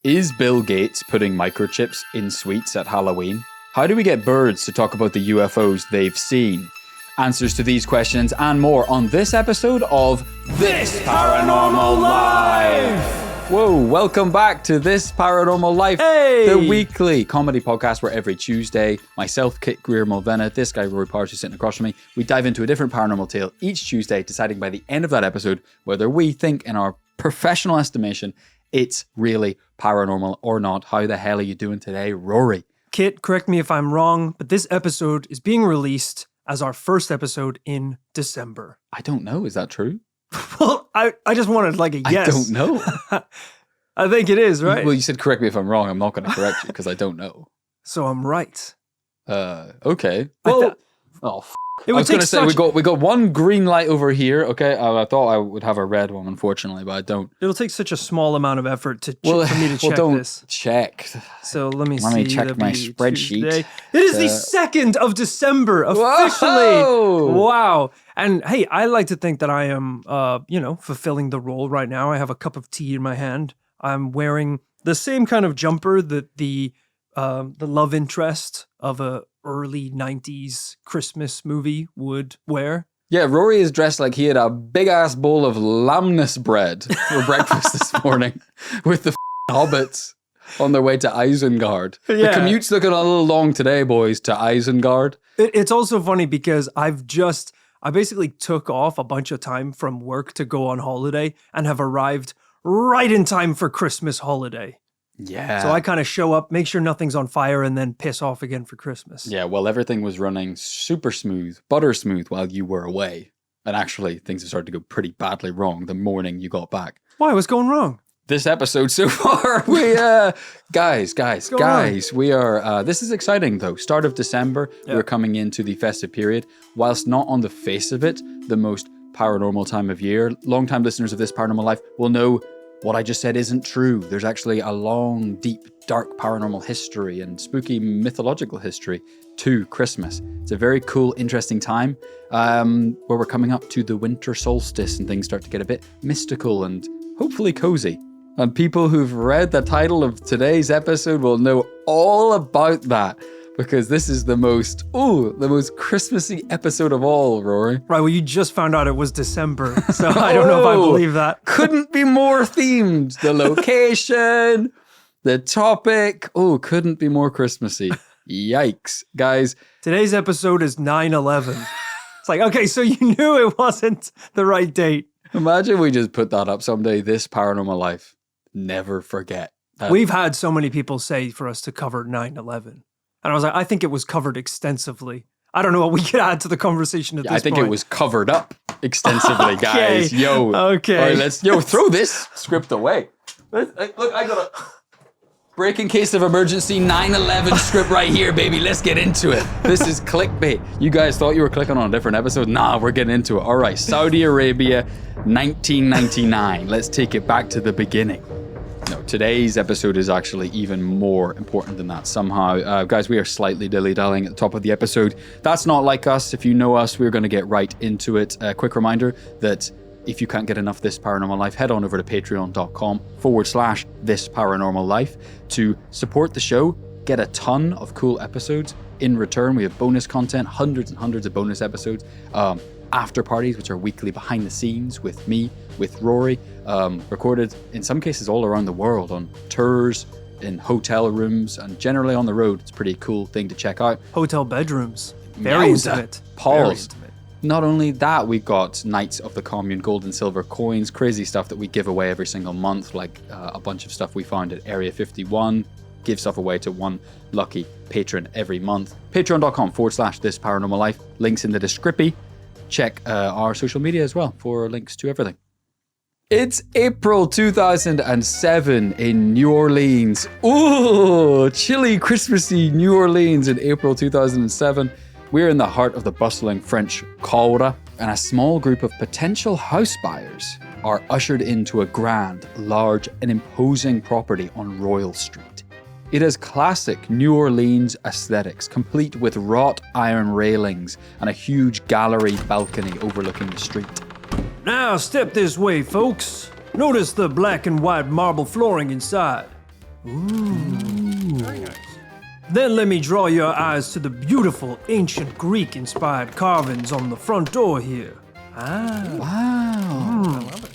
Is Bill Gates putting microchips in sweets at Halloween? How do we get birds to talk about the UFOs they've seen? Answers to these questions and more on this episode of This Paranormal Life! Whoa, welcome back to This Paranormal Life, the weekly comedy podcast where every Tuesday, myself, Kit Greer-Mulvena, this guy, Rory Powers, who's sitting across from me, we dive into a different paranormal tale each Tuesday, deciding by the end of that episode whether we think, in our professional estimation, it's really paranormal or not. How the hell are you doing today, Rory? Kit, correct me if I'm wrong, but this episode is being released as our first episode in December. I don't know. Is that true? Well, I just wanted like a yes. I don't know. I think it is, right? Well, you said correct me if I'm wrong. I'm not going to correct you because I don't know. So I'm right. Okay. Well, I was going to say we got one green light over here. Okay, I thought I would have a red one, unfortunately, but I don't. It'll take such a small amount of effort for me to check this. Check. So let me check my spreadsheet. It is the 2nd of December officially. Whoa! Wow. And hey, I like to think that I am, fulfilling the role right now. I have a cup of tea in my hand. I'm wearing the same kind of jumper that the love interest of a early 90s Christmas movie would wear. Yeah, Rory is dressed like he had a big-ass bowl of lamnas bread for breakfast this morning with the hobbits on their way to Isengard. Yeah. The commute's looking a little long today, boys, to Isengard. It's also funny because I basically took off a bunch of time from work to go on holiday and have arrived right in time for Christmas holiday. Yeah. So I kind of show up, make sure nothing's on fire, and then piss off again for Christmas. Yeah, well, everything was running super smooth, butter smooth while you were away. And actually, things have started to go pretty badly wrong the morning you got back. Why? What's going wrong? This episode so far, guys, we are, this is exciting though. Start of December, We're coming into the festive period. Whilst not on the face of it, the most paranormal time of year, long-time listeners of This Paranormal Life will know what I just said isn't true. There's actually a long, deep, dark paranormal history and spooky mythological history to Christmas. It's a very cool, interesting time where we're coming up to the winter solstice and things start to get a bit mystical and hopefully cozy. And people who've read the title of today's episode will know all about that because this is the most Christmassy episode of all, Rory. Right, well, you just found out it was December, so I don't know if I believe that. Couldn't be more themed. The location, the topic, couldn't be more Christmassy. Yikes, guys. Today's episode is 9/11. It's like, okay, so you knew it wasn't the right date. Imagine we just put that up someday, This Paranormal Life. Never forget. We've had so many people say for us to cover 9/11. And I was like, I think it was covered extensively. I don't know what we could add to the conversation at this point. I think it was covered up extensively, guys. Okay. All right, throw this script away. Look, I got a break in case of emergency 9/11 script right here, baby. Let's get into it. This is clickbait. You guys thought you were clicking on a different episode? Nah, we're getting into it. All right, Saudi Arabia, 1999. Let's take it back to the beginning. No, today's episode is actually even more important than that somehow. Guys, we are slightly dilly-dallying at the top of the episode. That's not like us. If you know us, we're going to get right into it. A quick reminder that if you can't get enough This Paranormal Life, head on over to patreon.com/This Paranormal Life to support the show, get a ton of cool episodes. In return, we have bonus content, hundreds and hundreds of bonus episodes. After parties, which are weekly behind the scenes with me, with Rory, recorded in some cases all around the world on tours, in hotel rooms, and generally on the road. It's a pretty cool thing to check out. Hotel bedrooms. Very intimate. Pause. Not only that, we've got Knights of the Commune gold and silver coins, crazy stuff that we give away every single month, like a bunch of stuff we found at Area 51. Give stuff away to one lucky patron every month. Patreon.com/This Paranormal Life. Links in the description. Check our social media as well for links to everything. It's April 2007 in New Orleans. Ooh, chilly, Christmassy New Orleans in April 2007. We're in the heart of the bustling French Quarter, and a small group of potential house buyers are ushered into a grand, large, and imposing property on Royal Street. It has classic New Orleans aesthetics, complete with wrought iron railings and a huge gallery balcony overlooking the street. Now step this way, folks. Notice the black and white marble flooring inside. Very nice. Then let me draw your eyes to the beautiful ancient Greek-inspired carvings on the front door here. Wow. I love it.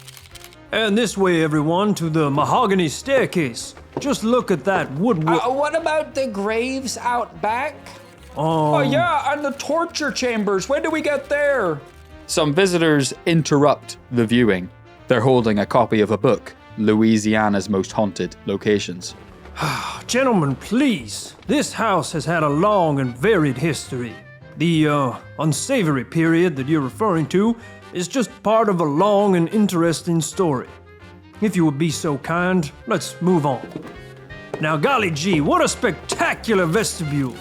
And this way, everyone, to the mahogany staircase. Just look at that woodwork. What about the graves out back? Oh, yeah, and the torture chambers. When do we get there? Some visitors interrupt the viewing. They're holding a copy of a book, Louisiana's Most Haunted Locations. Gentlemen, please. This house has had a long and varied history. The unsavory period that you're referring to is just part of a long and interesting story. If you would be so kind, let's move on. Now, golly gee, what a spectacular vestibule.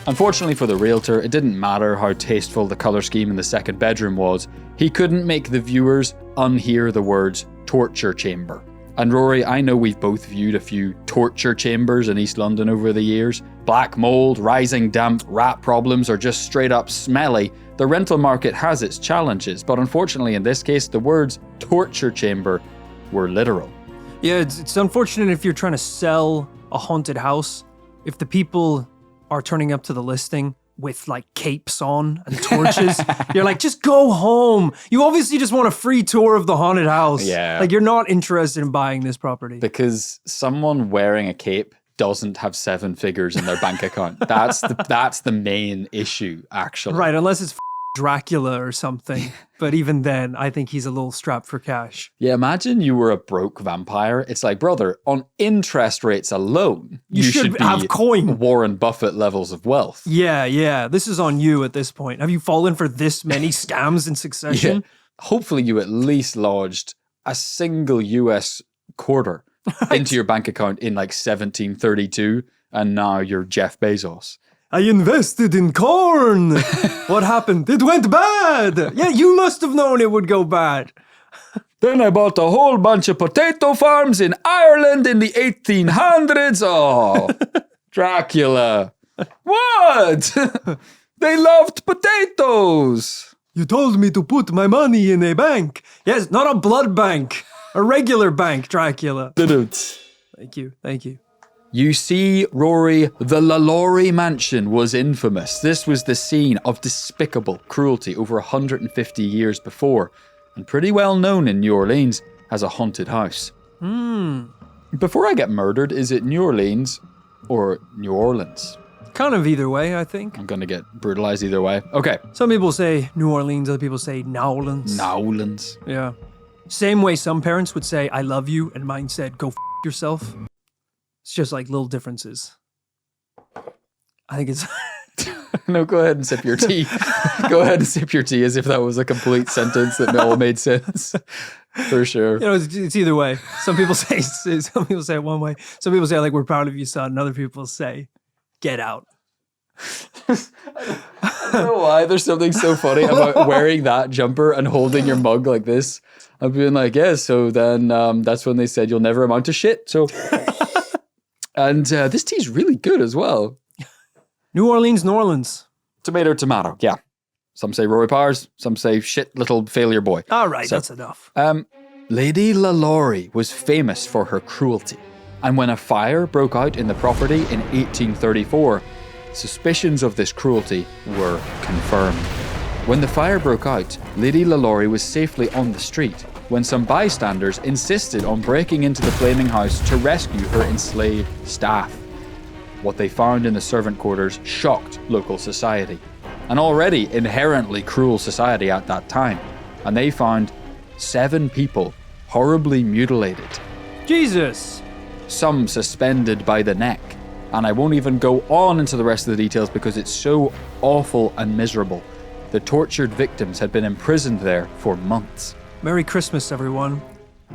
Unfortunately for the realtor, it didn't matter how tasteful the color scheme in the second bedroom was. He couldn't make the viewers unhear the words torture chamber. And Rory, I know we've both viewed a few torture chambers in East London over the years. Black mold, rising damp, rat problems, or just straight up smelly. The rental market has its challenges, but unfortunately in this case, the words torture chamber were literal. Yeah, it's unfortunate if you're trying to sell a haunted house. If the people are turning up to the listing with like capes on and torches, you're like, just go home. You obviously just want a free tour of the haunted house. Yeah. Like you're not interested in buying this property. Because someone wearing a cape doesn't have 7 figures in their bank account. That's the main issue, actually. Right, unless it's Dracula or something. But even then, I think he's a little strapped for cash. Yeah, imagine you were a broke vampire. It's like, brother, on interest rates alone, You should be have coin. Warren Buffett levels of wealth. Yeah. This is on you at this point. Have you fallen for this many scams in succession? Yeah. Hopefully you at least lodged a single US quarter into your bank account in like 1732, and now you're Jeff Bezos. I invested in corn. What happened? It went bad. Yeah, you must have known it would go bad. Then I bought a whole bunch of potato farms in Ireland in the 1800s. Oh, Dracula. What? They loved potatoes. You told me to put my money in a bank. Yes, not a blood bank. A regular bank, Dracula. Thank you. You see, Rory, the LaLaurie Mansion was infamous. This was the scene of despicable cruelty over 150 years before, and pretty well known in New Orleans as a haunted house. Before I get murdered, is it New Orleans or New Orleans? Kind of either way, I think. I'm gonna get brutalized either way. Okay. Some people say New Orleans, other people say Nowlands. Nowlands. Yeah. Same way some parents would say, I love you, and mine said, go yourself. It's just like little differences. I think it's... No, go ahead and sip your tea. Go ahead and sip your tea as if that was a complete sentence that all made sense. For sure. You know, it's either way. Some people say it one way. Some people say, like, we're proud of you, son. And other people say, get out. I don't know why there's something so funny about wearing that jumper and holding your mug like this. I'm being like, yeah, so then that's when they said you'll never amount to shit. So, and this tea's really good as well. New Orleans. Tomato, tomato, yeah. Some say Rory Powers, some say shit little failure boy. All right, that's enough. Lady LaLaurie was famous for her cruelty. And when a fire broke out in the property in 1834, suspicions of this cruelty were confirmed. When the fire broke out, Lady LaLaurie was safely on the street when some bystanders insisted on breaking into the flaming house to rescue her enslaved staff. What they found in the servant quarters shocked local society, an already inherently cruel society at that time, and they found 7 people horribly mutilated. Jesus! Some suspended by the neck. And I won't even go on into the rest of the details because it's so awful and miserable. The tortured victims had been imprisoned there for months. Merry Christmas, everyone.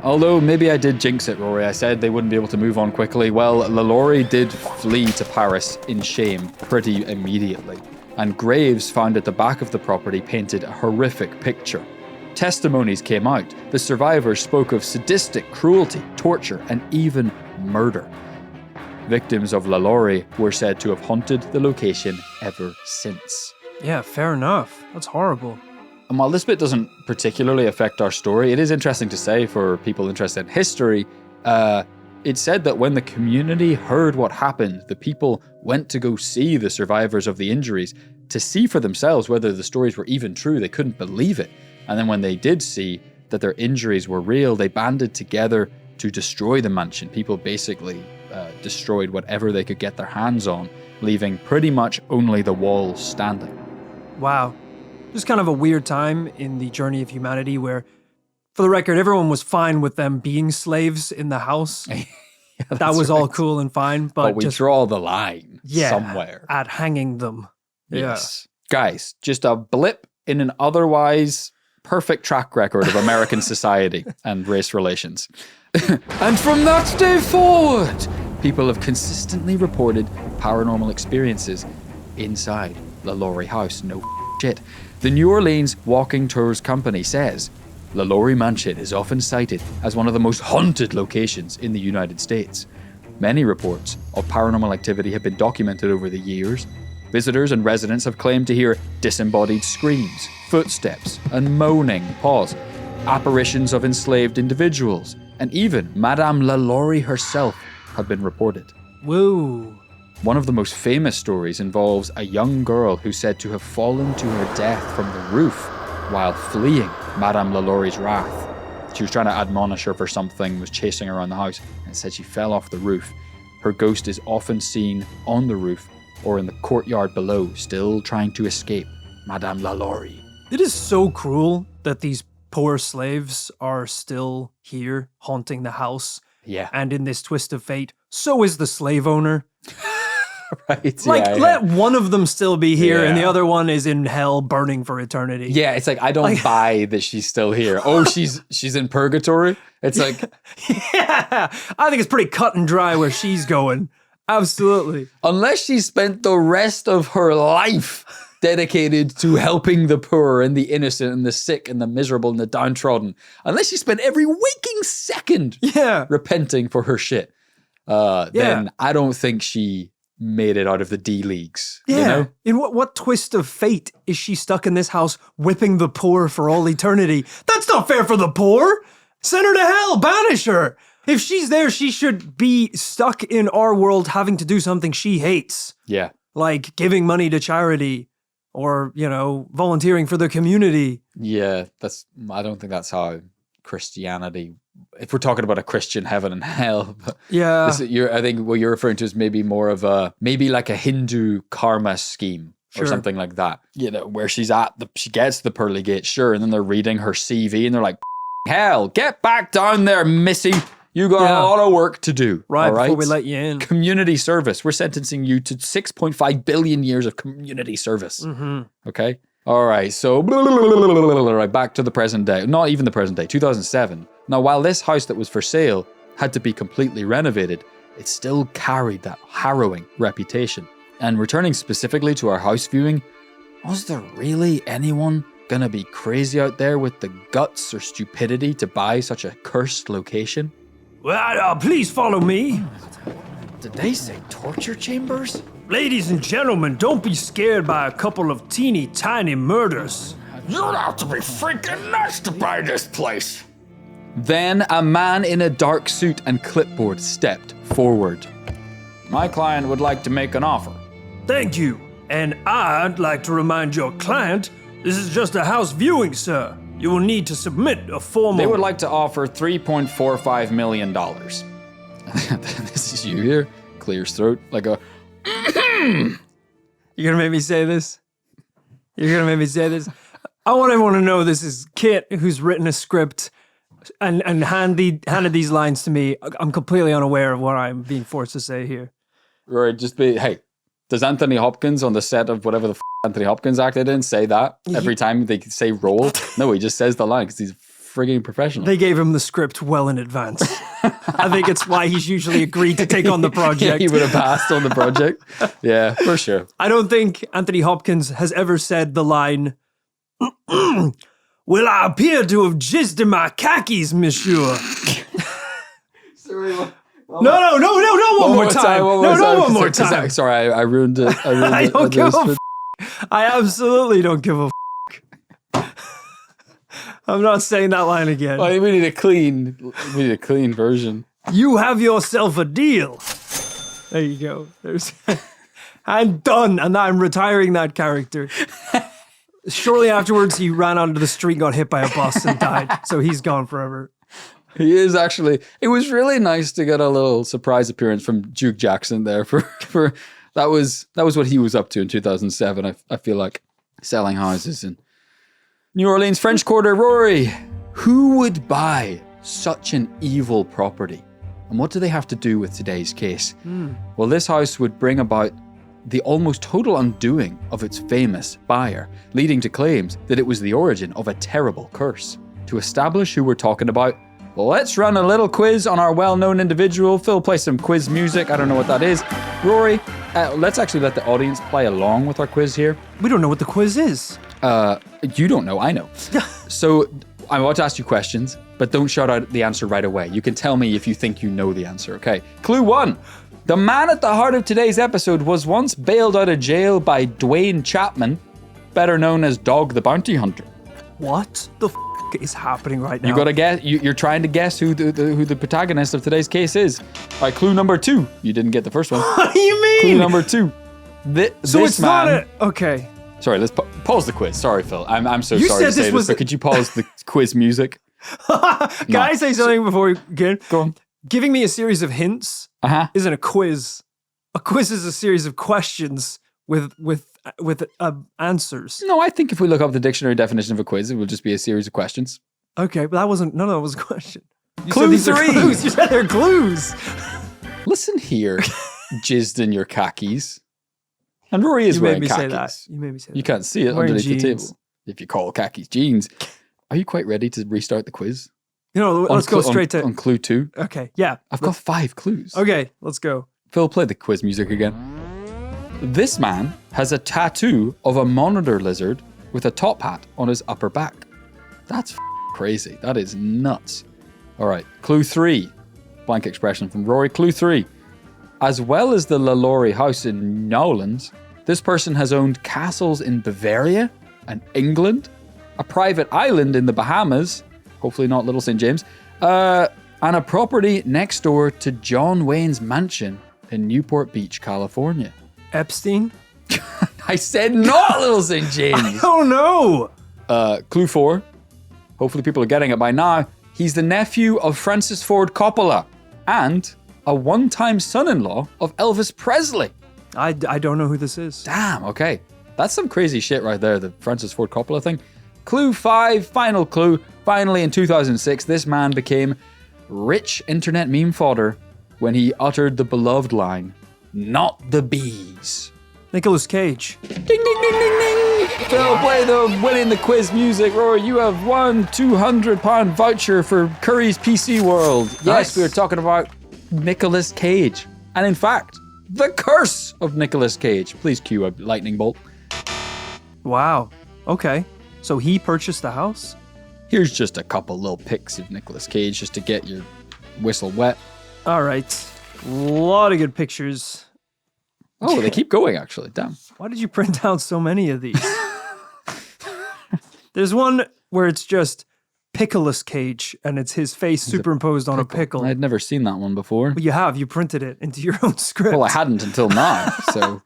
Although maybe I did jinx it, Rory. I said they wouldn't be able to move on quickly. Well, LaLaurie did flee to Paris in shame pretty immediately. And graves found at the back of the property painted a horrific picture. Testimonies came out. The survivors spoke of sadistic cruelty, torture, and even murder. Victims of LaLaurie were said to have haunted the location ever since. Yeah, fair enough. That's horrible. And while this bit doesn't particularly affect our story, it is interesting to say for people interested in history, It's said that when the community heard what happened, the people went to go see the survivors of the injuries to see for themselves whether the stories were even true. They couldn't believe it. And then when they did see that their injuries were real, they banded together to destroy the mansion. People basically destroyed whatever they could get their hands on, leaving pretty much only the walls standing. Wow. Just kind of a weird time in the journey of humanity where, for the record, everyone was fine with them being slaves in the house. That was all cool and fine, but we just draw the line somewhere. At hanging them. Yes. Guys, just a blip in an otherwise perfect track record of American society and race relations. And from that day forward, people have consistently reported paranormal experiences inside LaLaurie house. No shit. The New Orleans Walking Tours Company says LaLaurie Mansion is often cited as one of the most haunted locations in the United States. Many reports of paranormal activity have been documented over the years. Visitors and residents have claimed to hear disembodied screams, footsteps, and moaning, apparitions of enslaved individuals, and even Madame LaLaurie herself have been reported. Whoa. One of the most famous stories involves a young girl who's said to have fallen to her death from the roof while fleeing Madame LaLaurie's wrath. She was trying to admonish her for something, was chasing her around the house, and said she fell off the roof. Her ghost is often seen on the roof or in the courtyard below, still trying to escape Madame LaLaurie. It is so cruel that these poor slaves are still here haunting the house. Yeah. And in this twist of fate, so is the slave owner. Right. Let one of them still be here and the other one is in hell burning for eternity. Yeah, it's like I don't buy that she's still here. Oh, she's in purgatory? It's like yeah. I think it's pretty cut and dry where she's going. Absolutely. Unless she spent the rest of her life dedicated to helping the poor and the innocent and the sick and the miserable and the downtrodden. Unless she spent every waking second repenting for her shit. Then I don't think she made it out of the D leagues. Yeah. You know? In what twist of fate is she stuck in this house whipping the poor for all eternity? That's not fair for the poor. Send her to hell. Banish her. If she's there, she should be stuck in our world having to do something she hates. Yeah. Like giving money to charity or, volunteering for the community. Yeah, I don't think that's how Christianity, if we're talking about a Christian heaven and hell, but I think what you're referring to is maybe more of maybe like a Hindu karma scheme or something like that. Where she gets the pearly gates, sure, and then they're reading her CV and they're like, hell, get back down there, missy. You got a lot of work to do. Right, all right, before we let you in. Community service. We're sentencing you to 6.5 billion years of community service. Mm-hmm. Okay? All right, so back to the present day. Not even the present day, 2007. Now, while this house that was for sale had to be completely renovated, it still carried that harrowing reputation. And returning specifically to our house viewing, was there really anyone gonna be crazy out there with the guts or stupidity to buy such a cursed location? Well, please follow me. Did they say torture chambers? Ladies and gentlemen, don't be scared by a couple of teeny tiny murders. You'd have to be freaking nuts to buy this place. Then a man in a dark suit and clipboard stepped forward. My client would like to make an offer. Thank you. And I'd like to remind your client, this is just a house viewing, sir. You will need to submit a formal... They would like to offer $3.45 million. This is you here. Clears throat like a... You're gonna make me say this? You're gonna make me say this? I want everyone to know this is Kit, who's written a script and handed these lines to me. I'm completely unaware of what I'm being forced to say here. Right, hey, does Anthony Hopkins on the set of whatever the Anthony Hopkins acted in say that every time they say roll? No, he just says the line because he's frigging professional. They gave him the script well in advance. I think it's why he's usually agreed to take on the project. Yeah, he would have passed on the project. Yeah, for sure. I don't think Anthony Hopkins has ever said the line, well, I appear to have jizzed in my khakis, monsieur. Sorry, No, one more time. One more time. Sorry, I ruined it. I don't give a f***. I absolutely don't give a f***. I'm not saying that line again. Well, we need a clean version. You have yourself a deal. There you go. There's I'm done, and I'm retiring that character. Shortly afterwards, he ran onto the street, got hit by a bus, and died. So he's gone forever. He is actually. It was really nice to get a little surprise appearance from Duke Jackson there. For that was what he was up to in 2007. I feel like selling houses in New Orleans, French Quarter. Rory, who would buy such an evil property? And what do they have to do with today's case? Well, this house would bring about the almost total undoing of its famous buyer, leading to claims that it was the origin of a terrible curse. To establish who we're talking about, let's run a little quiz on our well-known individual. Phil, play some quiz music. I don't know what that is. Rory, let's actually let the audience play along with our quiz here. We don't know what the quiz is. You don't know, I know. So I'm about to ask you questions, but don't shout out the answer right away. You can tell me if you think you know the answer, okay? Clue 1. The man at the heart of today's episode was once bailed out of jail by Dwayne Chapman, better known as Dog the Bounty Hunter. What the f*** is happening right now? You gotta guess. You're trying to guess who the protagonist of today's case is. All right, clue number 2. You didn't get the first one. What do you mean? Clue number 2. Okay. Sorry, let's pause the quiz. Sorry, Phil. I'm so You sorry said to say this this, was but could you pause the quiz music? Can I say something before we begin? Go on. Giving me a series of hints isn't a quiz. A quiz is a series of questions with answers. No, I think if we look up the dictionary definition of a quiz, it will just be a series of questions. Okay, but none of that was a question. You Clue said 3. Clues. You said they're clues. Listen here, jizzed in your khakis. And Rory is wearing khakis. Say that. You made me say that. You can't see it Wearing underneath the jeans. table. If you call khakis jeans. Are you quite ready to restart the quiz? Let's go straight to... On clue 2. Okay, yeah. I've got 5 clues. Okay, let's go. Phil, play the quiz music again. This man has a tattoo of a monitor lizard with a top hat on his upper back. That's crazy. That is nuts. All right, clue 3. Blank expression from Rory. Clue 3. As well as the LaLaurie house in Newlands, this person has owned castles in Bavaria and England, a private island in the Bahamas, hopefully not Little St. James, and a property next door to John Wayne's mansion in Newport Beach, California. Epstein? I said not Little St. James. Oh no! Clue 4. Hopefully people are getting it by now. He's the nephew of Francis Ford Coppola and a one-time son-in-law of Elvis Presley. I don't know who this is. Damn, okay. That's some crazy shit right there, the Francis Ford Coppola thing. Clue 5, final clue. Finally, in 2006, this man became rich internet meme fodder when he uttered the beloved line, "Not the bees." Nicolas Cage. Ding, ding, ding, ding, ding. Phil, play the winning the quiz music. Rory, you have won £200 voucher for Curry's PC World. Yes, Nice. we are talking about Nicolas Cage. And in fact, the curse of Nicolas Cage. Please cue a lightning bolt. Wow. Okay. So he purchased the house? Here's just a couple little pics of Nicolas Cage just to get your whistle wet. All right. A lot of good pictures. Oh, they keep going, actually. Damn. Why did you print out so many of these? There's one where it's just Pickleous Cage, and it's his face superimposed on a pickle. I'd never seen that one before. But you printed it into your own script. Well, I hadn't until now, so,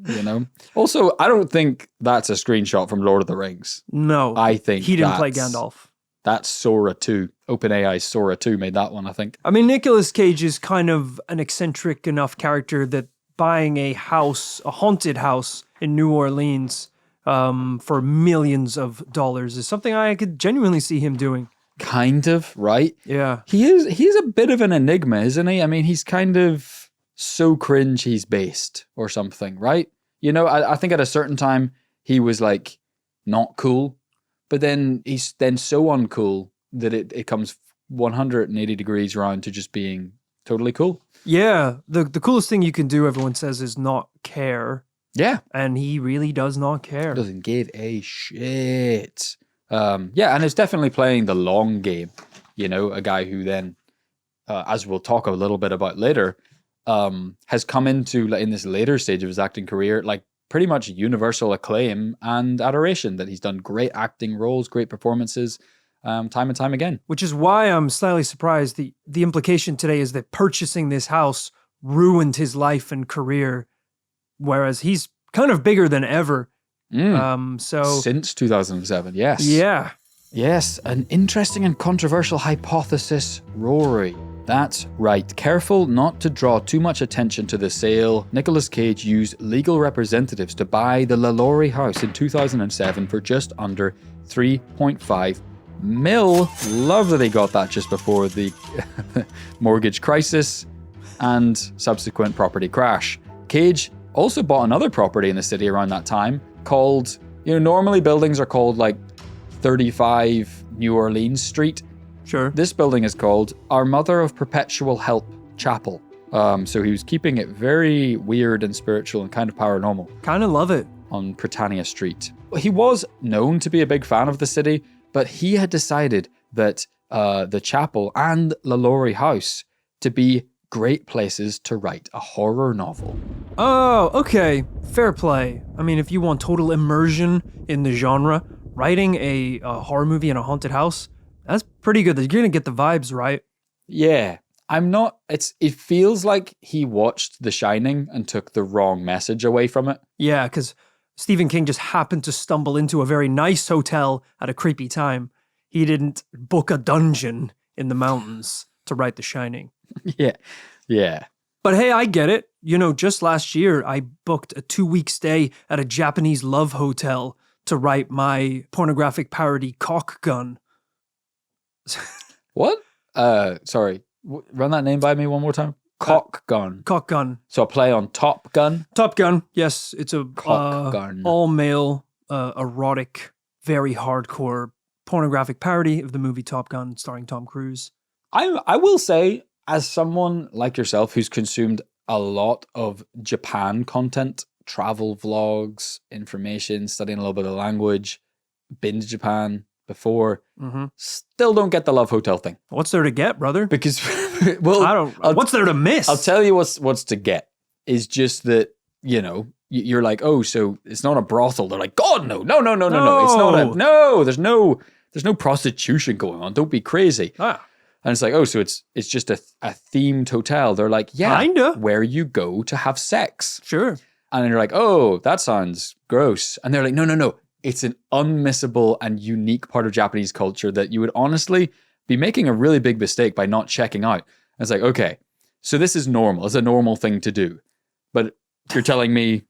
you know. Also, I don't think that's a screenshot from Lord of the Rings. No. I think he didn't play Gandalf. That's Sora 2. OpenAI's Sora 2 made that one, I think. I mean, Nicolas Cage is kind of an eccentric enough character that buying a haunted house in New Orleans for millions of dollars is something I could genuinely see him doing. Kind of, right? Yeah. He's a bit of an enigma, isn't he? I mean, he's kind of so cringe he's based or something, right? You know, I think at a certain time he was like not cool, but then he's then so uncool that it comes 180 degrees around to just being totally cool. Yeah. The coolest thing you can do, everyone says, is not care. Yeah. And he really does not care. Doesn't give a shit. Yeah, and it's definitely playing the long game. You know, a guy who then, as we'll talk a little bit about later, has come into, like, in this later stage of his acting career, like pretty much universal acclaim and adoration, that he's done great acting roles, great performances. time and time again. Which is why I'm slightly surprised. The implication today is that purchasing this house ruined his life and career, whereas he's kind of bigger than ever. So Since 2007, yes. yeah. Yes, an interesting and controversial hypothesis, Rory. That's right. Careful not to draw too much attention to the sale, Nicolas Cage used legal representatives to buy the LaLaurie house in 2007 for just under 3.5 mil. Love that they got that just before the mortgage crisis and subsequent property crash. Cage also bought another property in the city around that time called, normally buildings are called like 35 New Orleans Street. Sure. This building is called Our Mother of Perpetual Help Chapel. So he was keeping it very weird and spiritual and kind of paranormal. Kind of love it. On Britannia Street. He was known to be a big fan of the city, but he had decided that the chapel and LaLaurie House to be great places to write a horror novel. Oh, okay. Fair play. I mean, if you want total immersion in the genre, writing a horror movie in a haunted house, that's pretty good. You're going to get the vibes right. Yeah. It feels like he watched The Shining and took the wrong message away from it. Yeah, because Stephen King just happened to stumble into a very nice hotel at a creepy time. He didn't book a dungeon in the mountains to write The Shining. Yeah. But hey, I get it. Just last year, I booked a 2-week stay at a Japanese love hotel to write my pornographic parody Cock Gun. What? Sorry. Run that name by me one more time. Cock Gun. Cock Gun. So a play on Top Gun? Top Gun, yes. It's a Cock Gun. all-male, erotic, very hardcore pornographic parody of the movie Top Gun starring Tom Cruise. I will say, as someone like yourself who's consumed a lot of Japan content, travel vlogs, information, studying a little bit of language, been to Japan before, still don't get the love hotel thing. What's there to get, brother? Because, well, what's there to miss? I'll tell you what's to get is just that, you're like, oh, so it's not a brothel. They're like, God, no. It's not there's no prostitution going on. Don't be crazy. And it's like, oh, so it's just a themed hotel. They're like, yeah, kinda. Where you go to have sex. Sure. And then you're like, oh, that sounds gross. And they're like, no. It's an unmissable and unique part of Japanese culture that you would honestly be making a really big mistake by not checking out. And it's like, okay, so this is normal. It's a normal thing to do. But you're telling me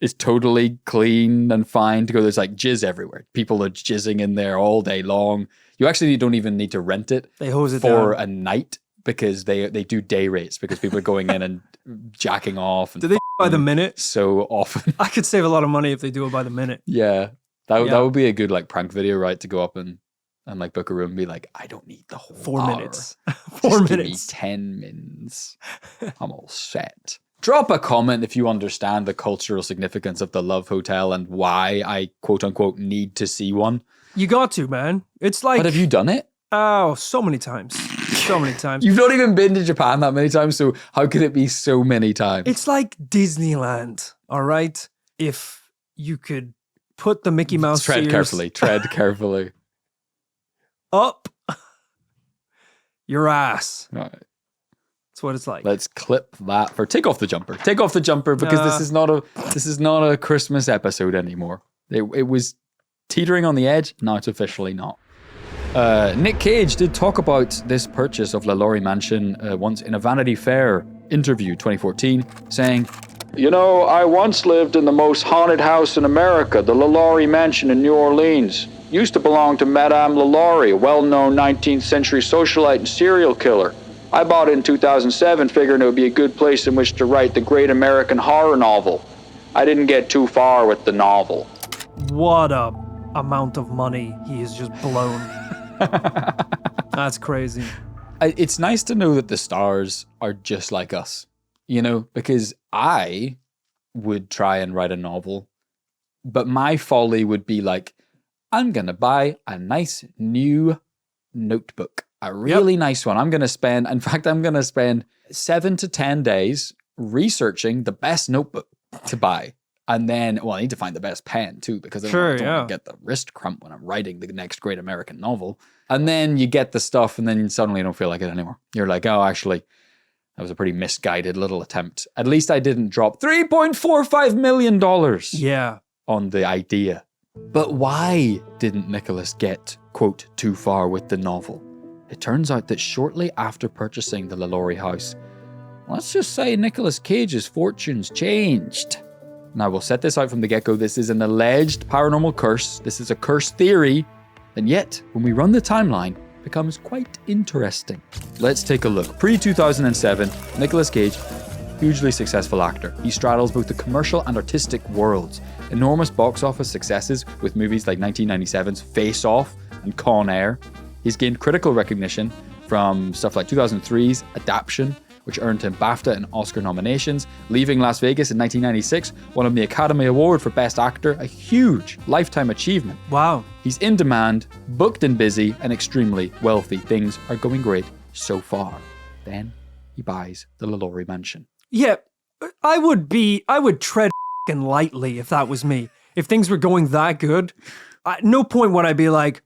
it's totally clean and fine to go. There's like jizz everywhere. People are jizzing in there all day long. You actually don't even need to rent it. They hose it for down. a night because they do day rates because people are going in and jacking off. And do they by the minute? So often. I could save a lot of money if they do it by the minute. Yeah. That would be a good like prank video, right? To go up and like book a room and be like, I don't need the whole 4 hour. minutes. Just 4 give me minutes. 10 minutes. I'm all set. Drop a comment if you understand the cultural significance of the Love Hotel and why I quote unquote need to see one. You got to, man. It's like... But have you done it? Oh, so many times. So many times. You've not even been to Japan that many times, so how could it be so many times? It's like Disneyland, all right? If you could put the Mickey Mouse Tread ears carefully. up your ass. All right. That's what it's like. Let's clip that for take off the jumper because this is not a Christmas episode anymore. It was teetering on the edge. Now it's officially not. Nick Cage did talk about this purchase of LaLaurie Mansion once in a Vanity Fair interview 2014, saying, I once lived in the most haunted house in America, the LaLaurie Mansion in New Orleans. Used to belong to Madame LaLaurie, a well-known 19th century socialite and serial killer. I bought it in 2007, figuring it would be a good place in which to write the great American horror novel. I didn't get too far with the novel. What a amount of money he has just blown. That's crazy. It's nice to know that the stars are just like us, because I would try and write a novel, but my folly would be like, I'm going to buy a nice new notebook, a really nice one. I'm going to spend 7 to 10 days researching the best notebook to buy. And then, well, I need to find the best pen too, because I don't want to get the wrist cramp when I'm writing the next great American novel. And then you get the stuff and then suddenly you don't feel like it anymore. You're like, oh, actually, that was a pretty misguided little attempt. At least I didn't drop $3.45 million on the idea. But why didn't Nicholas get, quote, too far with the novel? It turns out that shortly after purchasing the LaLaurie house, let's just say Nicolas Cage's fortunes changed. Now, we'll set this out from the get-go. This is an alleged paranormal curse. This is a curse theory. And yet, when we run the timeline, it becomes quite interesting. Let's take a look. Pre-2007, Nicolas Cage, hugely successful actor. He straddles both the commercial and artistic worlds. Enormous box office successes with movies like 1997's Face Off and Con Air. He's gained critical recognition from stuff like 2003's Adaption, which earned him BAFTA and Oscar nominations. Leaving Las Vegas in 1996 won him the Academy Award for Best Actor, a huge lifetime achievement. Wow. He's in demand, booked and busy, and extremely wealthy. Things are going great so far. Then he buys the LaLaurie Mansion. Yeah, I would tread f***ing lightly if that was me. If things were going that good, at no point would I be like,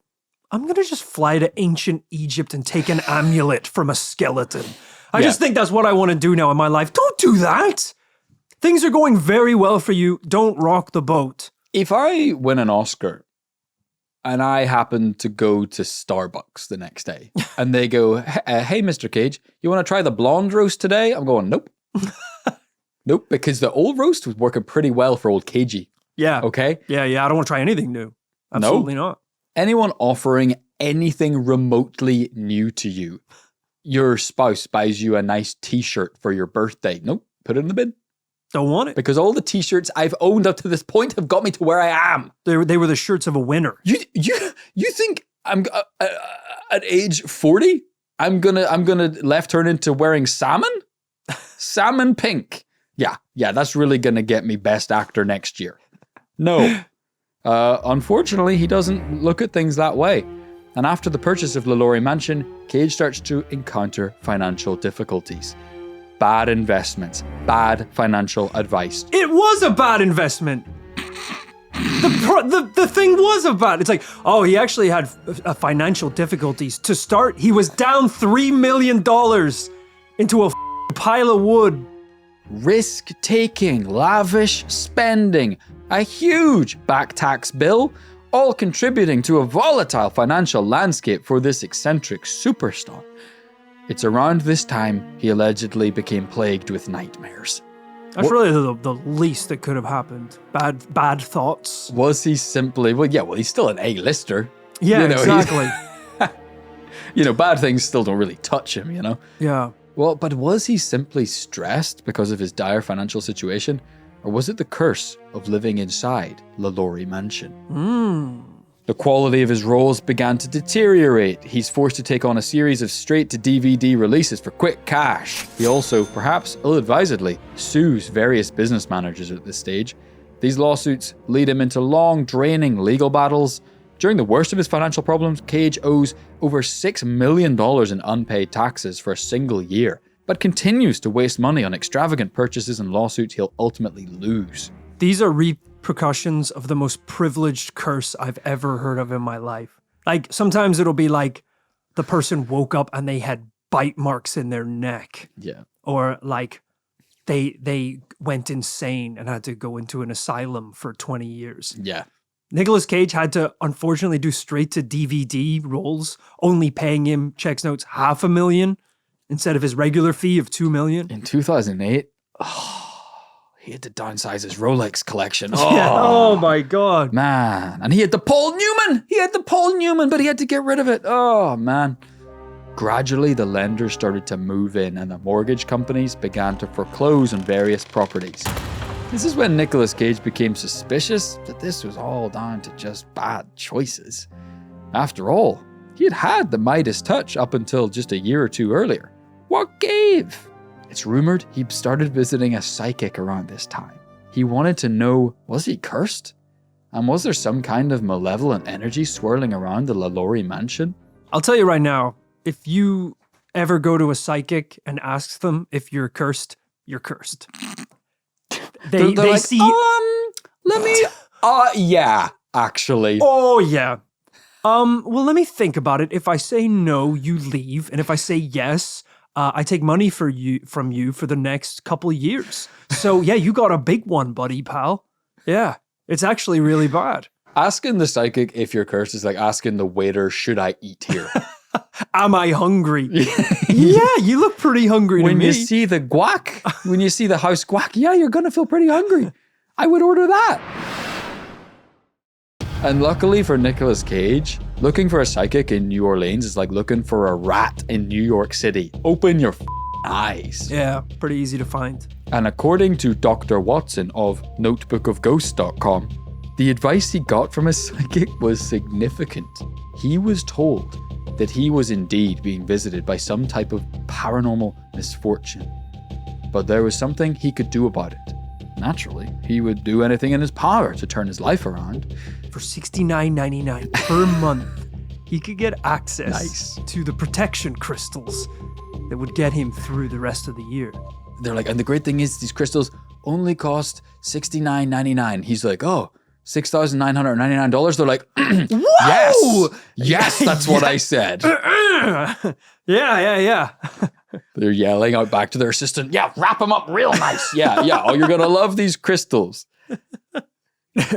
I'm going to just fly to ancient Egypt and take an amulet from a skeleton. I just think that's what I want to do now in my life. Don't do that. Things are going very well for you. Don't rock the boat. If I win an Oscar and I happen to go to Starbucks the next day and they go, hey, Mr. Cage, you want to try the blonde roast today? I'm going, nope. Nope, because the old roast was working pretty well for old Cagey. Yeah. Okay? Yeah. I don't want to try anything new. Absolutely not. Anyone offering anything remotely new to you, your spouse buys you a nice t-shirt for your birthday. Nope, put it in the bin. Don't want it. Because all the t-shirts I've owned up to this point have got me to where I am. They were the shirts of a winner. You think I'm at age 40? I'm gonna left turn into wearing salmon? Salmon pink. Yeah, that's really gonna get me Best Actor next year. No. Unfortunately, he doesn't look at things that way. And after the purchase of LaLaurie Mansion, Cage starts to encounter financial difficulties. Bad investments, bad financial advice. It was a bad investment. The thing was about. It's like, oh, he actually had financial difficulties. To start, he was down $3 million into a pile of wood. Risk-taking, lavish spending, a huge back tax bill, all contributing to a volatile financial landscape for this eccentric superstar. It's around this time he allegedly became plagued with nightmares. That's really the least that could have happened. Bad thoughts. Was he simply... Well, he's still an A-lister. Yeah, exactly. Bad things still don't really touch him, Yeah. Well, but was he simply stressed because of his dire financial situation? Or was it the curse of living inside LaLaurie Mansion? The quality of his roles began to deteriorate. He's forced to take on a series of straight-to-DVD releases for quick cash. He also, perhaps ill-advisedly, sues various business managers at this stage. These lawsuits lead him into long, draining legal battles. During the worst of his financial problems, Cage owes over $6 million in unpaid taxes for a single year, but continues to waste money on extravagant purchases and lawsuits he'll ultimately lose. These are repercussions of the most privileged curse I've ever heard of in my life. Like, sometimes it'll be like the person woke up and they had bite marks in their neck. Yeah. Or like they went insane and had to go into an asylum for 20 years. Yeah. Nicolas Cage had to, unfortunately, do straight-to-DVD roles, only paying him, checks notes, $500,000 instead of his regular fee of $2 million. In 2008, he had to downsize his Rolex collection. Yeah. Oh my God. Man. And he had the Paul Newman, but he had to get rid of it. Oh, man. Gradually, the lenders started to move in and the mortgage companies began to foreclose on various properties. This is when Nicolas Cage became suspicious that this was all down to just bad choices. After all, he had had the Midas touch up until just a year or two earlier. What gave? It's rumored he started visiting a psychic around this time. He wanted to know, was he cursed? And was there some kind of malevolent energy swirling around the LaLaurie Mansion? I'll tell you right now, if you ever go to a psychic and ask them if you're cursed, you're cursed. They like, see... Yeah, actually. Oh, yeah. Well, let me think about it. If I say no, you leave. And if I say yes, I take money from you for the next couple of years. So, yeah, you got a big one, buddy, pal. Yeah, it's actually really bad. Asking the psychic if you're cursed is like asking the waiter, should I eat here? Am I hungry? Yeah, you look pretty hungry to me. When you see the guac, when you see the house guac, yeah, you're going to feel pretty hungry. I would order that. And luckily for Nicolas Cage, looking for a psychic in New Orleans is like looking for a rat in New York City. Open your eyes. Yeah, pretty easy to find. And according to Dr. Watson of notebookofghosts.com, the advice he got from his psychic was significant. He was told that he was indeed being visited by some type of paranormal misfortune. But there was something he could do about it. Naturally, he would do anything in his power to turn his life around. For $69.99 per month, he could get access to the protection crystals that would get him through the rest of the year. They're like, and the great thing is these crystals only cost $69.99. He's like, oh, $6,999. They're like, yes, that's what I said. Yeah. They're yelling out back to their assistant, yeah, wrap them up real nice. Yeah. Oh, you're going to love these crystals.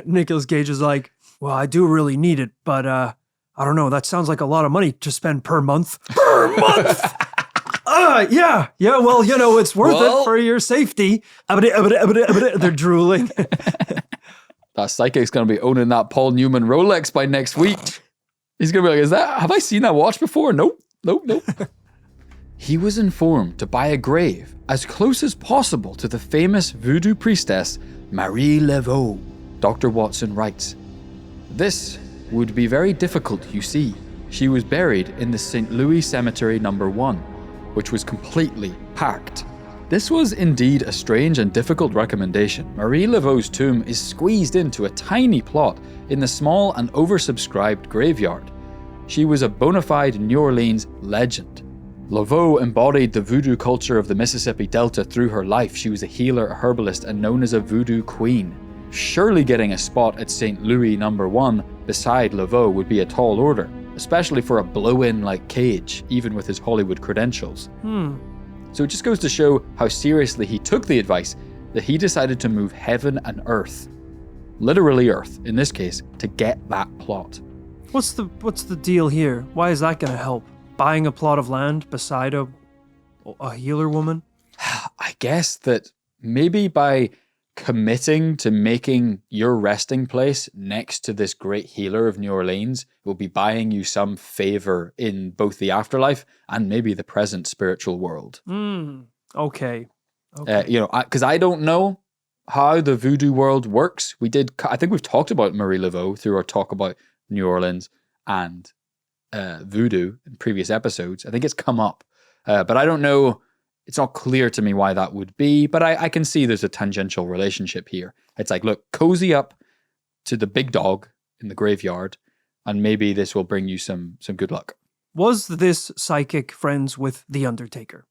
Nicolas Cage is like, well, I do really need it, but I don't know. That sounds like a lot of money to spend per month. Per month! Yeah. Well, it's worth it for your safety. They're drooling. That psychic's going to be owning that Paul Newman Rolex by next week. He's going to be like, have I seen that watch before? Nope. He was informed to buy a grave as close as possible to the famous voodoo priestess Marie Laveau. Dr. Watson writes, this would be very difficult, you see. She was buried in the St. Louis Cemetery No. 1, which was completely packed. This was indeed a strange and difficult recommendation. Marie Laveau's tomb is squeezed into a tiny plot in the small and oversubscribed graveyard. She was a bona fide New Orleans legend. Laveau embodied the voodoo culture of the Mississippi Delta through her life. She was a healer, a herbalist, and known as a voodoo queen. Surely getting a spot at St. Louis No. 1 beside Laveau would be a tall order, especially for a blow-in like Cage, even with his Hollywood credentials. So it just goes to show how seriously he took the advice that he decided to move heaven and earth, literally earth in this case, to get that plot. What's the deal here? Why is that going to help? Buying a plot of land beside a healer woman? I guess that maybe by committing to making your resting place next to this great healer of New Orleans will be buying you some favor in both the afterlife and maybe the present spiritual world. Okay. Because I don't know how the voodoo world works. I think we've talked about Marie Laveau through our talk about New Orleans and voodoo in previous episodes. I think it's come up, but I don't know. It's not clear to me why that would be, but I can see there's a tangential relationship here. It's like, look, cozy up to the big dog in the graveyard, and maybe this will bring you some good luck. Was this psychic friends with The Undertaker?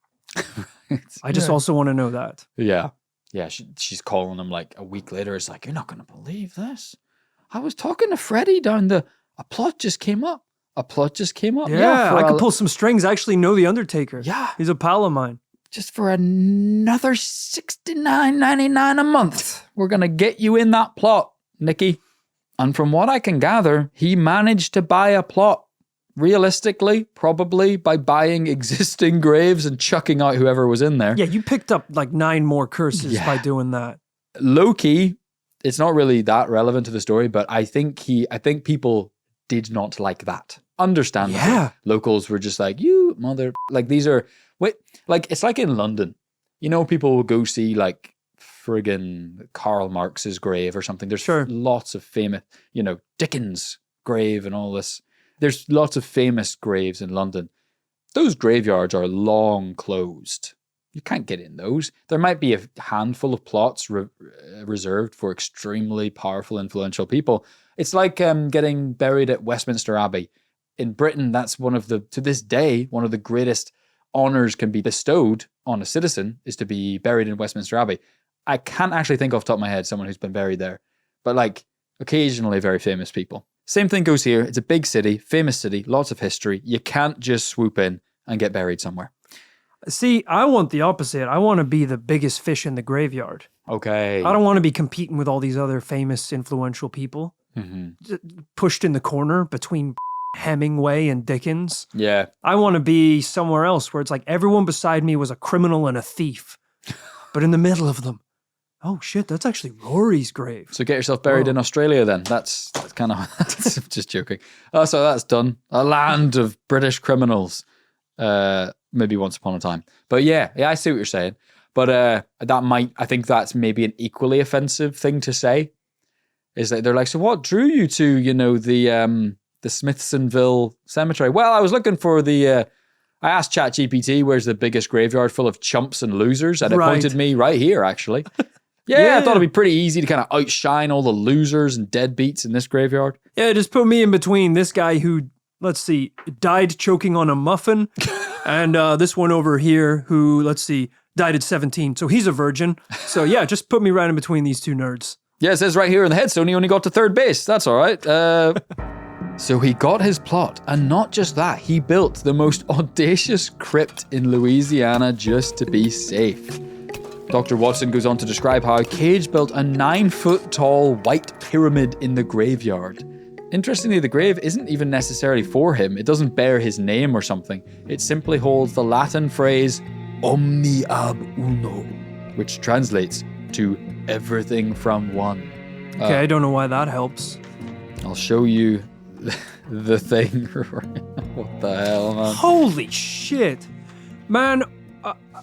I just also want to know that. Yeah. She's calling him like a week later. It's like, you're not going to believe this. I was talking to Freddie a plot just came up. Yeah, I could pull some strings. I actually know The Undertaker. Yeah. He's a pal of mine. Just for another $69.99 a month, we're going to get you in that plot, Nicky. And from what I can gather, he managed to buy a plot. Realistically, probably by buying existing graves and chucking out whoever was in there. Yeah, you picked up like 9 more curses by doing that. Low-key, it's not really that relevant to the story, but I think people did not like that. Understandably. Yeah. Locals were just like, you mother... Like, these are... Like, it's like in London. People will go see, like, friggin' Karl Marx's grave or something. There's lots of famous, Dickens' grave and all this. There's lots of famous graves in London. Those graveyards are long closed. You can't get in those. There might be a handful of plots reserved for extremely powerful, influential people. It's like getting buried at Westminster Abbey. In Britain, that's to this day, one of the greatest honors can be bestowed on a citizen is to be buried in Westminster Abbey. I can't actually think off the top of my head someone who's been buried there. but like occasionally very famous people. Same thing goes here. It's a big city, famous city, lots of history. You can't just swoop in and get buried somewhere. See, I want the opposite. I want to be the biggest fish in the graveyard. Okay. I don't want to be competing with all these other famous, influential people. Pushed in the corner between Hemingway and Dickens. Yeah. I want to be somewhere else where it's like everyone beside me was a criminal and a thief. But in the middle of them, oh shit, that's actually Rory's grave. So get yourself buried in Australia then. That's kind of, just joking. So that's done. A land of British criminals. Maybe once upon a time. But yeah, I see what you're saying. But I think that's maybe an equally offensive thing to say. Is that they're like, so what drew you to, the Smithsonville Cemetery? Well, I was looking for I asked ChatGPT, where's the biggest graveyard full of chumps and losers? And it pointed me right here, actually. Yeah, I thought it'd be pretty easy to kind of outshine all the losers and deadbeats in this graveyard. Yeah, just put me in between this guy who, let's see, died choking on a muffin, and this one over here who, let's see, died at 17. So he's a virgin. So yeah, just put me right in between these two nerds. Yeah, it says right here in the headstone he only got to third base. That's all right. So he got his plot, and not just that, he built the most audacious crypt in Louisiana just to be safe. Dr. Watson goes on to describe how Cage built a 9-foot-tall white pyramid in the graveyard. Interestingly, the grave isn't even necessarily for him. It doesn't bear his name or something. It simply holds the Latin phrase omni ab uno, which translates to everything from one. Okay, I don't know why that helps. I'll show you the thing. What the hell, man? Holy shit. Man,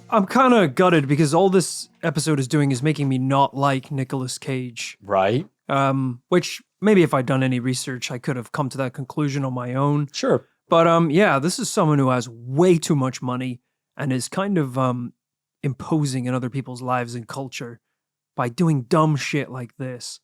I'm kind of gutted because all this episode is doing is making me not like Nicolas Cage. Right. Which maybe if I'd done any research, I could have come to that conclusion on my own. Sure. But yeah, this is someone who has way too much money and is kind of imposing in other people's lives and culture by doing dumb shit like this.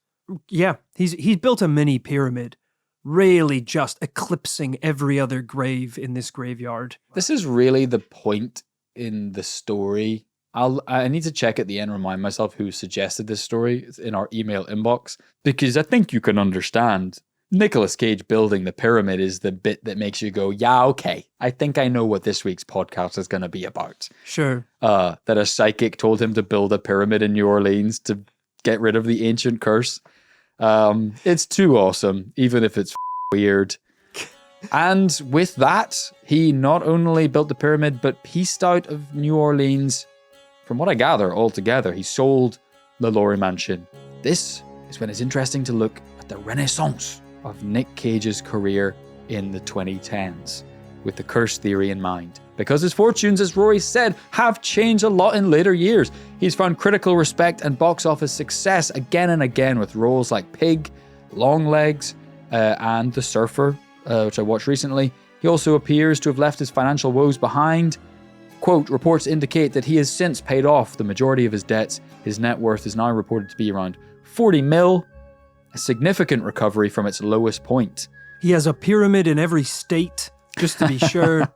Yeah, he's built a mini pyramid, really just eclipsing every other grave in this graveyard. This is really the point in the story. I need to check at the end, remind myself who suggested this story in our email inbox, because I think you can understand Nicolas Cage building the pyramid is the bit that makes you go, yeah, okay, I think I know what this week's podcast is going to be about. Sure. That a psychic told him to build a pyramid in New Orleans to get rid of the ancient curse. It's too awesome, even if it's weird. And with that, he not only built the pyramid, but pieced out of New Orleans, from what I gather, altogether. He sold LaLaurie Mansion. This is when it's interesting to look at the renaissance of Nick Cage's career in the 2010s, with the curse theory in mind. Because his fortunes, as Rory said, have changed a lot in later years. He's found critical respect and box office success again and again with roles like Pig, Longlegs, and The Surfer, which I watched recently. He also appears to have left his financial woes behind. Quote, reports indicate that he has since paid off the majority of his debts. His net worth is now reported to be around 40 mil, a significant recovery from its lowest point. He has a pyramid in every state, just to be sure.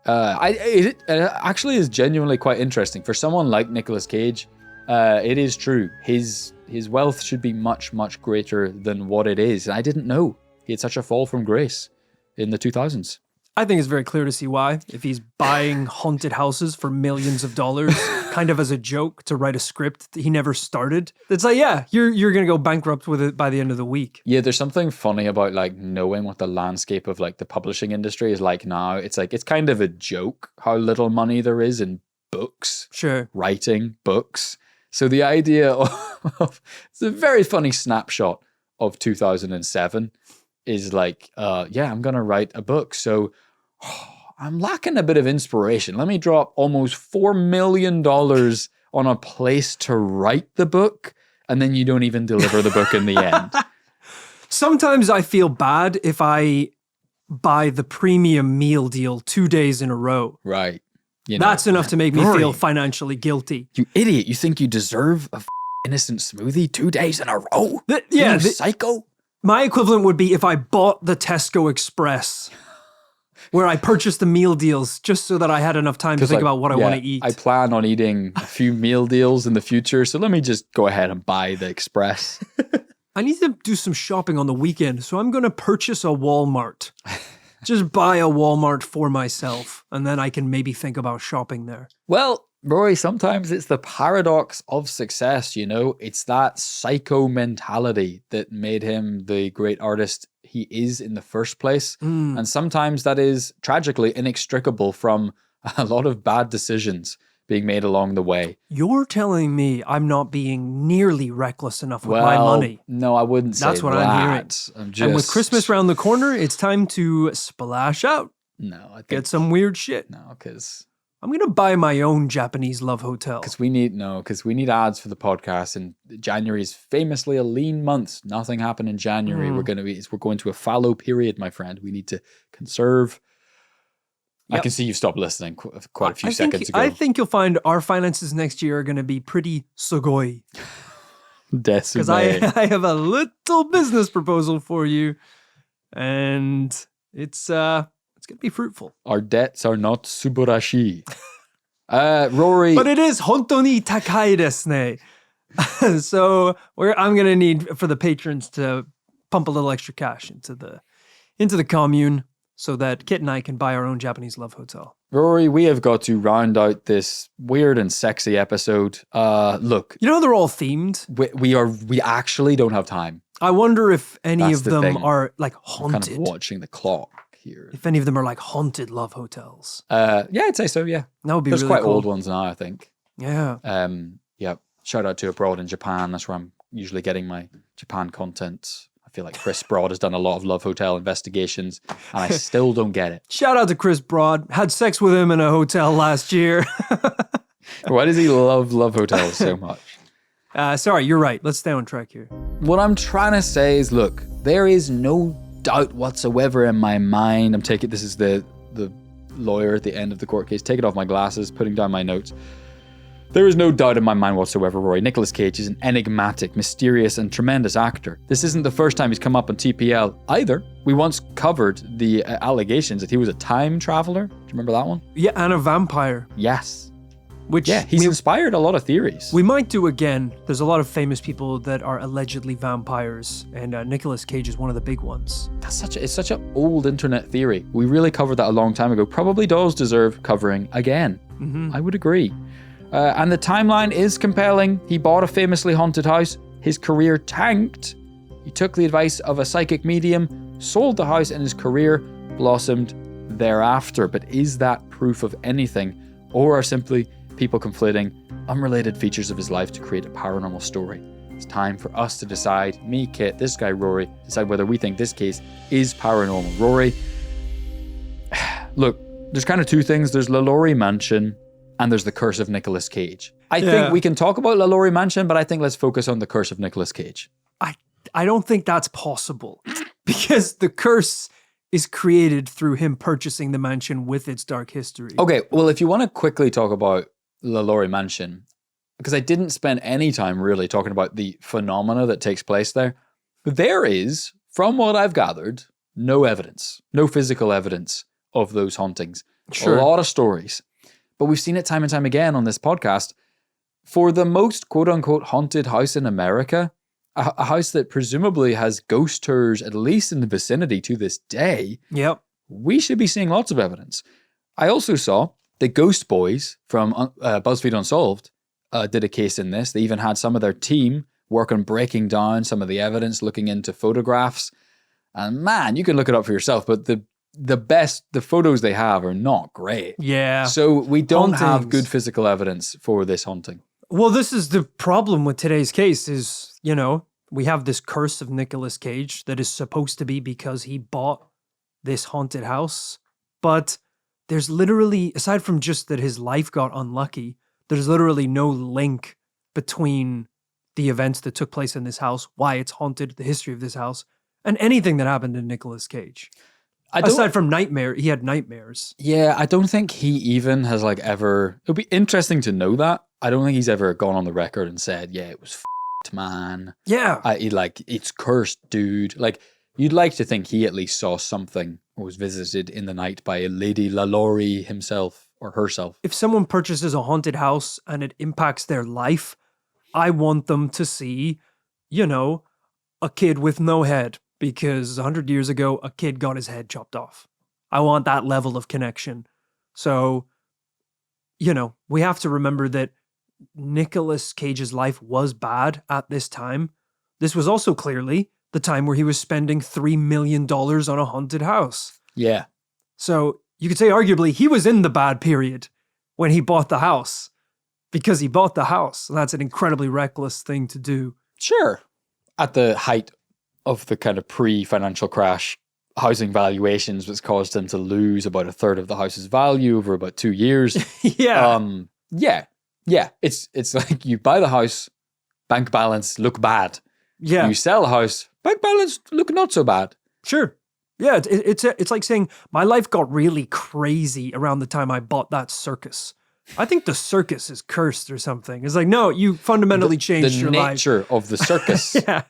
It actually is genuinely quite interesting. For someone like Nicolas Cage, it is true. His wealth should be much, much greater than what it is. And I didn't know he had such a fall from grace in the 2000s. I think it's very clear to see why. If he's buying haunted houses for millions of dollars, kind of as a joke to write a script that he never started. It's like, yeah, you're going to go bankrupt with it by the end of the week. Yeah, there's something funny about like knowing what the landscape of like the publishing industry is like now. It's like, it's kind of a joke how little money there is in books. Sure. Writing books. So the idea of it's a very funny snapshot of 2007 is like, yeah, I'm going to write a book. So I'm lacking a bit of inspiration. Let me drop almost $4 million on a place to write the book, and then you don't even deliver the book in the end. Sometimes I feel bad if I buy the premium meal deal 2 days in a row. Right. You know, that's enough to make me Rory, feel financially guilty. You idiot. You think you deserve a innocent smoothie 2 days in a row? Yeah. Psycho? My equivalent would be if I bought the Tesco Express, where I purchased the meal deals just so that I had enough time to think about what I want to eat. I plan on eating a few meal deals in the future, so let me just go ahead and buy the Express. I need to do some shopping on the weekend, so I'm going to purchase a Walmart. Just buy a Walmart for myself, and then I can maybe think about shopping there. Well, Rory, sometimes it's the paradox of success, you know? It's that psycho mentality that made him the great artist he is in the first place. And sometimes that is tragically inextricable from a lot of bad decisions being made along the way. You're telling me I'm not being nearly reckless enough with my money. No, I wouldn't say That's what that. I'm hearing. And with Christmas around the corner, it's time to splash out. No, I think... Get some weird shit. No, because... I'm going to buy my own Japanese love hotel. Because we need ads for the podcast, and January is famously a lean month. Nothing happened in January. We're going to a fallow period, my friend. We need to conserve. Yep. I can see you stopped listening quite a few seconds ago. I think you'll find our finances next year are going to be pretty sugoi. Because I have a little business proposal for you, and it's going to be fruitful. Our debts are not subarashi. Rory. But it is hontoni takai desu ne. So I'm going to need for the patrons to pump a little extra cash into the commune so that Kit and I can buy our own Japanese love hotel. Rory, we have got to round out this weird and sexy episode. Look. You know they're all themed? We actually don't have time. I wonder if any of them are like haunted. I'm kind of watching the clock here. If any of them are like haunted love hotels. Yeah, I'd say so, yeah. That would be There's really quite cool. old ones now, I think. Yeah. Yeah. Shout out to Abroad in Japan. That's where I'm usually getting my Japan content. I feel like Chris Broad has done a lot of love hotel investigations, and I still don't get it. Shout out to Chris Broad. Had sex with him in a hotel last year. Why does he love hotels so much? Sorry, you're right. Let's stay on track here. What I'm trying to say is, look, there is no doubt whatsoever in my mind. This is the lawyer at the end of the court case, taking off my glasses, putting down my notes. There is no doubt in my mind whatsoever, Rory. Nicolas Cage is an enigmatic, mysterious, and tremendous actor. This isn't the first time he's come up on TPL either. We once covered the allegations that he was a time traveler. Do you remember that one? Yeah, and a vampire. Yes. He's inspired a lot of theories. We might do again. There's a lot of famous people that are allegedly vampires, and Nicolas Cage is one of the big ones. It's such an old internet theory. We really covered that a long time ago. Probably does deserve covering again. I would agree. And the timeline is compelling. He bought a famously haunted house. His career tanked. He took the advice of a psychic medium, sold the house, and his career blossomed thereafter. But is that proof of anything? Or are simply people conflating unrelated features of his life to create a paranormal story? It's time for us to decide, me, Kit, this guy, Rory, decide whether we think this case is paranormal. Rory, look, there's kind of two things. There's LaLaurie Mansion, and there's the curse of Nicolas Cage. I think we can talk about LaLaurie Mansion, but I think let's focus on the curse of Nicolas Cage. I don't think that's possible because the curse is created through him purchasing the mansion with its dark history. Okay, well, if you want to quickly talk about LaLaurie Mansion, because I didn't spend any time really talking about the phenomena that takes place there, there is, from what I've gathered, no evidence, no physical evidence of those hauntings. Sure. A lot of stories. But we've seen it time and time again on this podcast. For the most quote-unquote haunted house in America, a house that presumably has ghost tours, at least in the vicinity to this day, we should be seeing lots of evidence. I also saw the Ghost Boys from BuzzFeed Unsolved did a case in this. They even had some of their team work on breaking down some of the evidence, looking into photographs. And man, you can look it up for yourself, but the photos they have are not great. Yeah. So we don't have good physical evidence for this haunting. Well, this is the problem with today's case is, we have this curse of Nicolas Cage that is supposed to be because he bought this haunted house. But there's literally, aside from just that his life got unlucky, there's literally no link between the events that took place in this house, why it's haunted, the history of this house, and anything that happened to Nicolas Cage. Aside from he had nightmares. Yeah, I don't think he even has ever... It'd be interesting to know that. I don't think he's ever gone on the record and said, yeah, it was f***ed, man. Yeah. It's cursed, dude. You'd like to think he at least saw something or was visited in the night by Lady LaLaurie himself or herself. If someone purchases a haunted house and it impacts their life, I want them to see, a kid with no head because 100 years ago, a kid got his head chopped off. I want that level of connection. So, we have to remember that Nicolas Cage's life was bad at this time. This was also clearly the time where he was spending $3 million on a haunted house. Yeah. So you could say arguably he was in the bad period when he bought the house because he bought the house. And that's an incredibly reckless thing to do. Sure. At the height of the kind of pre-financial crash, housing valuations was caused him to lose about a third of the house's value over about 2 years. Yeah. Yeah. It's like you buy the house, bank balance look bad. Yeah. You sell a house, bank balance look not so bad. Sure. Yeah, it's like saying my life got really crazy around the time I bought that circus. I think the circus is cursed or something. It's like, no, you fundamentally changed your life. The nature of the circus Yeah.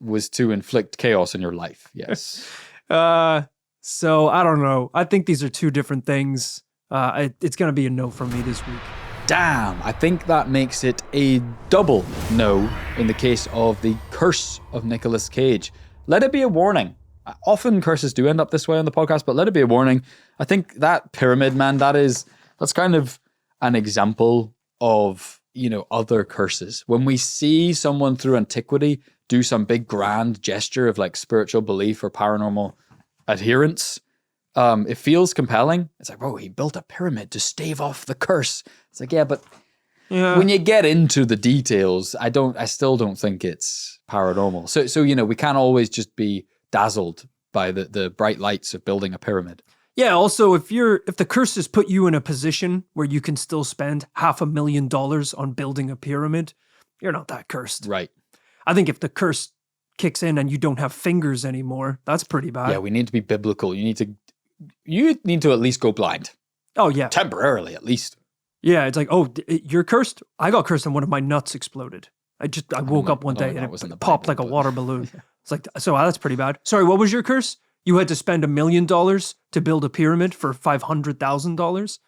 was to inflict chaos in your life. Yes. So I don't know. I think these are two different things. It's going to be a no from me this week. Damn, I think that makes it a double no in the case of the curse of Nicolas Cage. Let it be a warning. Often curses do end up this way on the podcast, but let it be a warning. I think that pyramid, man, that's kind of an example of, other curses. When we see someone through antiquity do some big grand gesture of like spiritual belief or paranormal adherence, it feels compelling. It's like, he built a pyramid to stave off the curse. It's like, but when you get into the details, I still don't think it's paranormal. So we can't always just be dazzled by the bright lights of building a pyramid. Yeah, also if the curse has put you in a position where you can still spend $500,000 on building a pyramid, you're not that cursed. Right. I think if the curse kicks in and you don't have fingers anymore, that's pretty bad. Yeah, we need to be biblical. You need to at least go blind. Oh yeah. Temporarily at least. Yeah, it's like, you're cursed? I got cursed and one of my nuts exploded. I woke up one day and it popped like a water balloon. It's like, so that's pretty bad. Sorry, what was your curse? You had to spend $1 million to build a pyramid for $500,000,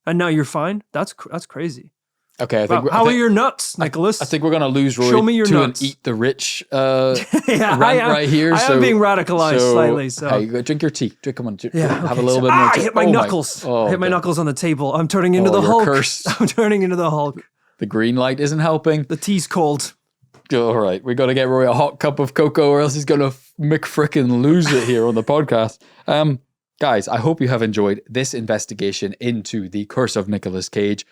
and now you're fine? That's crazy. Okay, How are your nuts, Nicholas? I think we're gonna lose Rory Show me your to nuts. an eat the rich yeah, rant right here. I am being radicalized slightly. So hey, go drink your tea. Come on, have a okay, little bit more. I hit my knuckles. I hit my knuckles on the table. I'm turning into the Hulk. Cursed. I'm turning into the Hulk. The green light isn't helping. The tea's cold. All right, we got to get Rory a hot cup of cocoa, or else he's gonna McFrickin' lose it here on the podcast. Guys, I hope you have enjoyed this investigation into the curse of Nicolas Cage.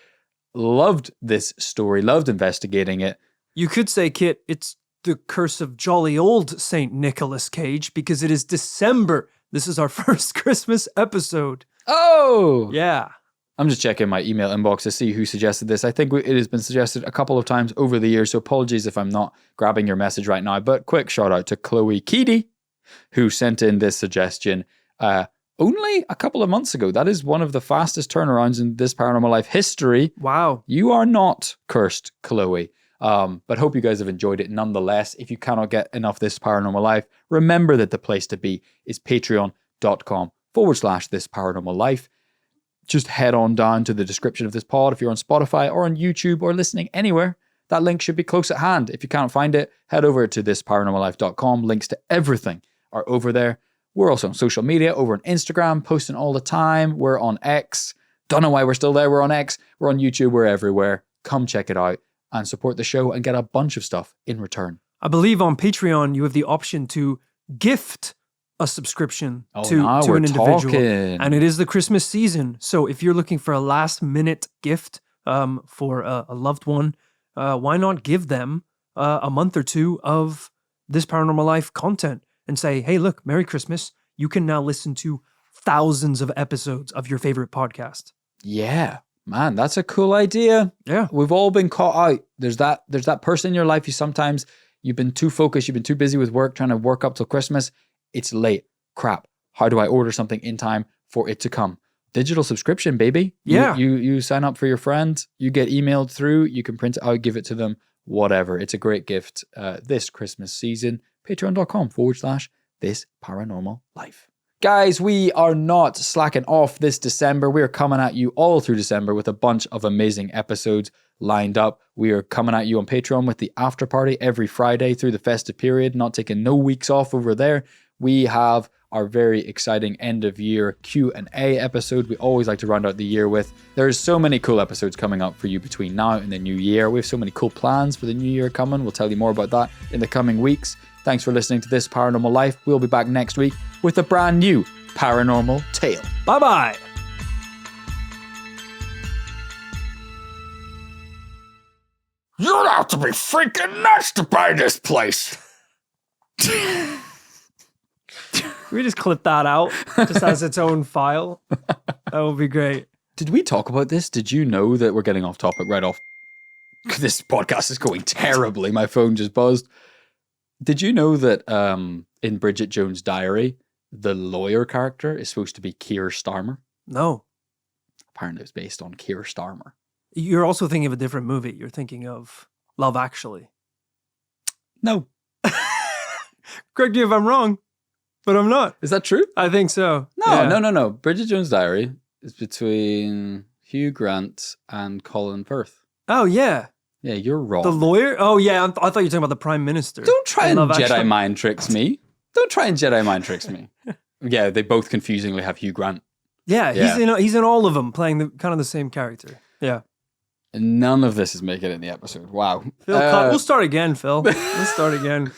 Loved this story, loved investigating it. You could say, Kit, it's the curse of jolly old Saint Nicolas Cage because it is December. This is our first Christmas episode. Oh! Yeah. I'm just checking my email inbox to see who suggested this. I think it has been suggested a couple of times over the years, so apologies if I'm not grabbing your message right now. But quick shout out to Chloe Keedy, who sent in this suggestion only a couple of months ago. That is one of the fastest turnarounds in This Paranormal Life history. Wow. You are not cursed, Chloe. But hope you guys have enjoyed it nonetheless. If you cannot get enough This Paranormal Life, remember that the place to be is patreon.com/This Paranormal Life. Just head on down to the description of this pod if you're on Spotify or on YouTube or listening anywhere. That link should be close at hand. If you can't find it, head over to thisparanormallife.com. Links to everything are over there. We're also on social media, over on Instagram, posting all the time. We're on X. Don't know why we're still there. We're on X. We're on YouTube. We're everywhere. Come check it out and support the show and get a bunch of stuff in return. I believe on Patreon you have the option to gift a subscription to an individual. Talking. And it is the Christmas season. So if you're looking for a last minute gift for a loved one, why not give them a month or two of This Paranormal Life content and say, hey, look, Merry Christmas. You can now listen to thousands of episodes of your favorite podcast. Yeah, man, that's a cool idea. Yeah. We've all been caught out. There's that person in your life you've been too focused, you've been too busy with work, trying to work up till Christmas. It's late. Crap. How do I order something in time for it to come? Digital subscription, baby. Yeah. You sign up for your friend, you get emailed through, you can print it out, give it to them, whatever. It's a great gift this Christmas season. Patreon.com/This Paranormal Life. Guys, we are not slacking off this December. We are coming at you all through December with a bunch of amazing episodes. lined up. We are coming at you on Patreon with the after party every Friday through the festive period, not taking no weeks off over there. We have our very exciting end of year Q&A episode we always like to round out the year with. There's so many cool episodes coming up for you between now and the new year. We have so many cool plans for the new year coming. We'll tell you more about that in the coming weeks. Thanks for listening to This Paranormal Life. We'll be back next week with a brand new paranormal tale. Bye-bye. You'd have to be freaking nuts to buy this place. Can we just clip that out just as its own file? That would be great. Did we talk about this? Did you know that we're getting off topic right off? This podcast is going terribly. My phone just buzzed. Did you know that in Bridget Jones' Diary, the lawyer character is supposed to be Keir Starmer? No. Apparently it was based on Keir Starmer. You're also thinking of a different movie. You're thinking of Love Actually. No. Correct me if I'm wrong, but I'm not. Is that true? I think so. No. Bridget Jones' Diary is between Hugh Grant and Colin Firth. Oh, yeah. Yeah, you're wrong. The lawyer? Oh, yeah. I thought you were talking about the Prime Minister. Don't try and Love Jedi Actually. mind tricks me. Don't try and Jedi mind tricks me. Yeah, they both confusingly have Hugh Grant. Yeah, Yeah. he's in all of them, playing the same character. Yeah. And none of this is making it in the episode. Wow. Phil, we'll start again, Phil. Let's start again.